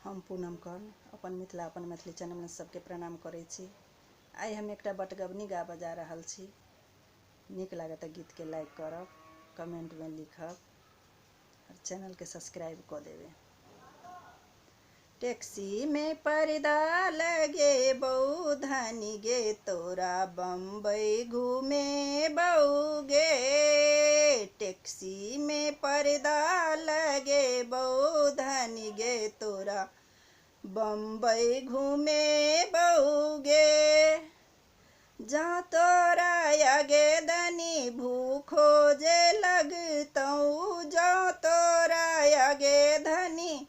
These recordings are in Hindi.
हम पूनम कर्ण अपन मिथिला अपन मैथिली चैनल में सबके प्रणाम करै छी। आई हम एकटा बटगबनी गाबऽ जा रहल छी। नीक लागत गीत के लाइक करब, कमेंट में लिखब और चैनल के सब्सक्राइब कर देवे। टैक्सी में पर्दा लगे बहू धनी गे, तोरा बम्बई घूमे बहू गे। टैक्सी में पर्दा लगे बहू धनी गे, तोरा बम्बई घूमे बहू गे। जा तोरा आगे धनी भूखो जे लगतऊ, जा तोरा आगे धनी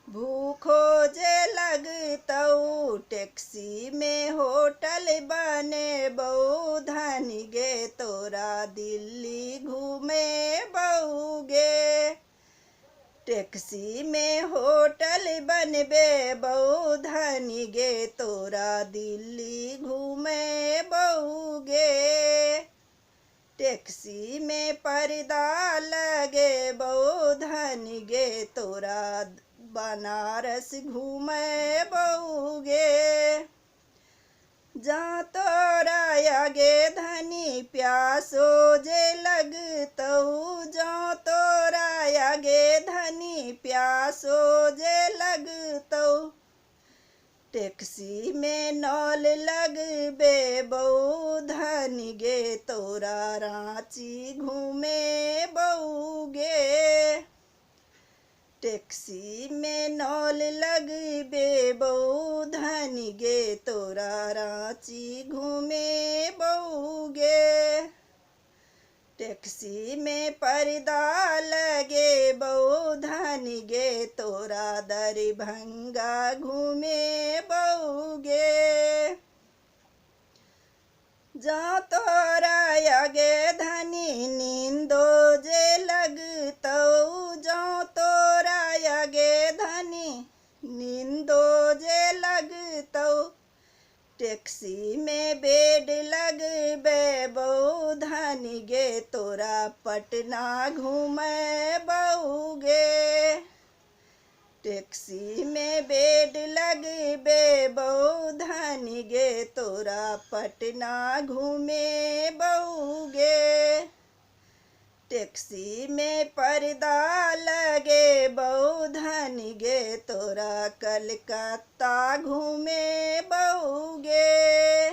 भूखो जे लगतऊ। टैक्सी में होटल बने बहू धनी गे, तोरा दिल्ली घूमे बहू गे। टैक्सी में होटल बनबे बहू धनी गे, तोरा दिल्ली घूमे बहू गे। टैक्सी में पर्दा लगे बहू धनी गे, तोरा बनारस घूमे बहू गे। जा तोरा आगे धनी प्यासो जे लगतऊ, जा तोरा आगे धनी प्यासो जे लगतऊ। टैक्सी में नल लगबे बहू धनी गे, तोरा रांची घूमे बहू गे। टैक्सी में नल लगबे बहू धनी गे, तोरा रांची घूमे बहू गे। टैक्सी में पर्दा लगे बहू धनी गे, तोरा दरभंगा घूमे बहू गे। जा तोरा आगे धनी नींदो जे लगतऊ, जा तोरा आगे धनी नींदो जे लगतऊ। टैक्सी में बेड लगबे बहू धनी गे, तोरा पटना घूमे बहू गे। टैक्सी में बेड लगबे बहू धनी गे, तोरा पटना घूमे बहू गे। टैक्सी में पर्दा लगे बहू धनी गे, तोरा कलकत्ता घूमे बहू गे।